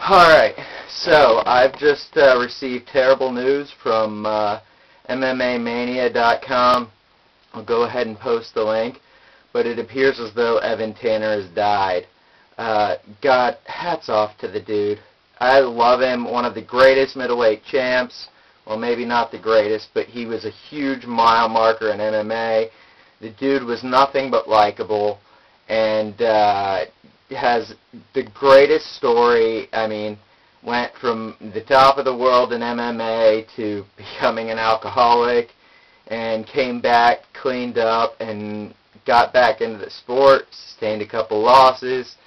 Alright, so I've just received terrible news from MMAmania.com. I'll go ahead and post the link, but it appears as though Evan Tanner has died. God, hats off to the dude. I love him, one of the greatest middleweight champs. Well, maybe not the greatest, but he was a huge mile marker in MMA. The dude was nothing but likable, and has the greatest story. I mean, went from the top of the world in MMA to becoming an alcoholic, and came back, cleaned up, and got back into the sport, sustained a couple losses,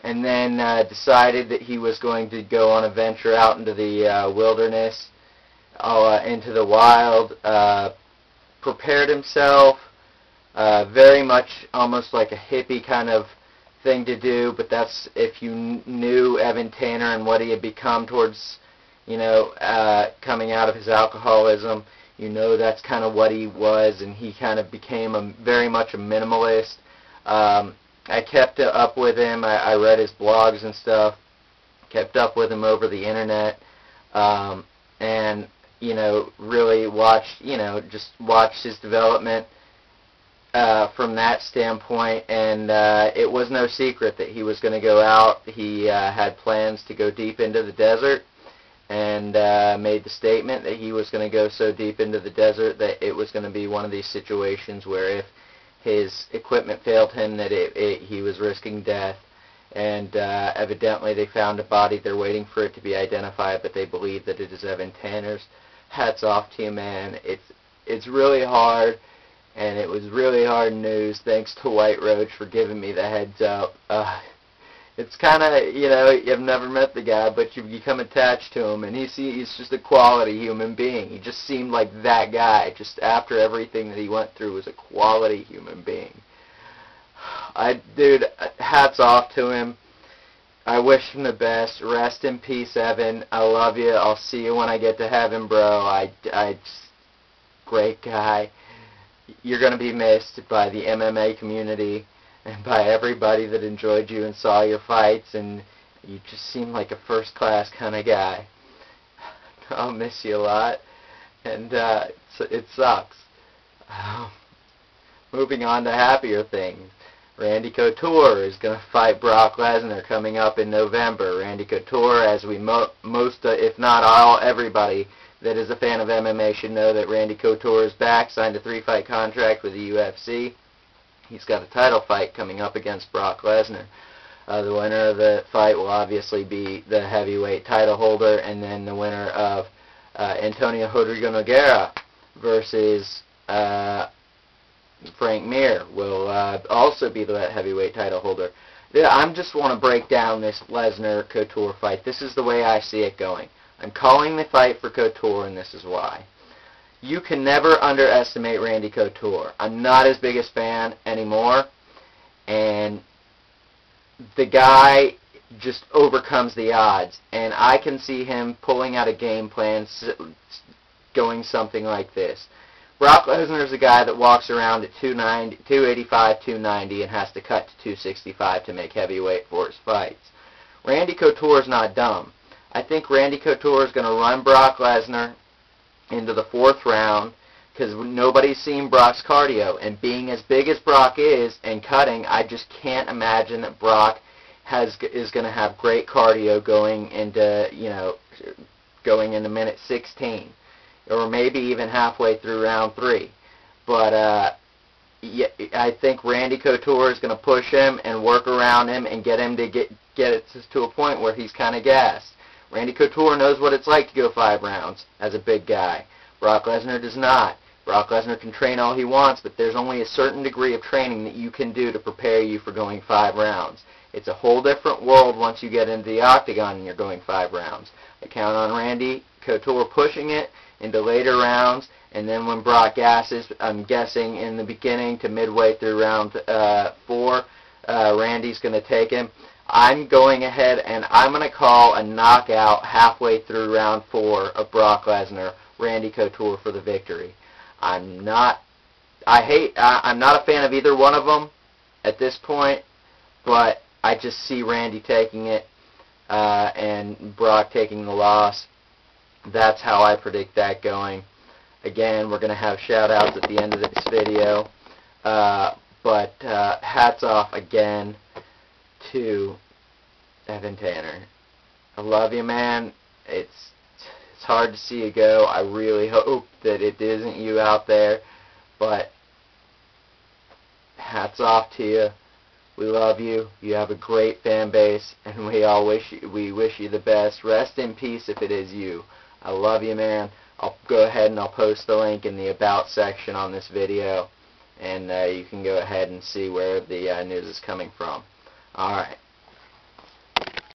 and then decided that he was going to go on a venture out into the wilderness, into the wild, prepared himself, very much almost like a hippie kind of thing to do, but that's if you knew Evan Tanner and what he had become towards, coming out of his alcoholism, that's kind of what he was, and he kind of became very much a minimalist. I kept up with him. I read his blogs and stuff, kept up with him over the internet, and, really watched, just watched his development from that standpoint, and it was no secret that he was going to go out. He had plans to go deep into the desert, and made the statement that he was going to go so deep into the desert that it was going to be one of these situations where if his equipment failed him, that he was risking death. And evidently they found a body. They're waiting for it to be identified, but they believe that it is Evan Tanner's. Hats off to you, man. It's really hard, and it was really hard news. Thanks to White Roach for giving me the heads up. It's kind of, you've never met the guy, but you become attached to him, and he's just a quality human being. He just seemed like that guy. Just after everything that he went through, was a quality human being. Dude, hats off to him. I wish him the best. Rest in peace, Evan. I love you. I'll see you when I get to heaven, bro. Great guy. You're going to be missed by the MMA community and by everybody that enjoyed you and saw your fights, and you just seem like a first-class kind of guy. I'll miss you a lot, and it sucks. Moving on to happier things. Randy Couture is going to fight Brock Lesnar coming up in November. Randy Couture, as we most, if not all, everybody that is a fan of MMA should know that Randy Couture is back, signed a 3-fight contract with the UFC. He's got a title fight coming up against Brock Lesnar. The winner of the fight will obviously be the heavyweight title holder, and then the winner of Antonio Rodrigo Nogueira versus Frank Mir will also be the heavyweight title holder. I just want to break down this Lesnar-Couture fight. This is the way I see it going. I'm calling the fight for Couture, and this is why. You can never underestimate Randy Couture. I'm not his biggest fan anymore, and the guy just overcomes the odds, and I can see him pulling out a game plan going something like this. Brock Lesnar is a guy that walks around at 285, 290, and has to cut to 265 to make heavyweight for his fights. Randy Couture is not dumb. I think Randy Couture is going to run Brock Lesnar into the 4th round, because nobody's seen Brock's cardio, and being as big as Brock is and cutting, I just can't imagine that Brock is going to have great cardio going into minute 16, or maybe even halfway through round 3. But I think Randy Couture is going to push him and work around him and get him to get it to a point where he's kind of gassed. Randy Couture knows what it's like to go 5 rounds as a big guy. Brock Lesnar does not. Brock Lesnar can train all he wants, but there's only a certain degree of training that you can do to prepare you for going 5 rounds. It's a whole different world once you get into the octagon and you're going 5 rounds. I count on Randy Couture pushing it into later rounds, and then when Brock gasses, I'm guessing in the beginning to midway through round 4, Randy's going to take him. I'm going ahead and I'm going to call a knockout halfway through round 4 of Brock Lesnar, Randy Couture for the victory. I'm not a fan of either one of them at this point, but I just see Randy taking it. and Brock taking the loss. That's how I predict that going. Again, we're going to have shout-outs at the end of this video. But hats off again to Evan Tanner. I love you, man. It's hard to see you go. I really hope that it isn't you out there. But hats off to you. We love you. You have a great fan base, and we wish you the best. Rest in peace if it is you. I love you, man. I'll go ahead and I'll post the link in the About section on this video, and you can go ahead and see where the news is coming from. All right.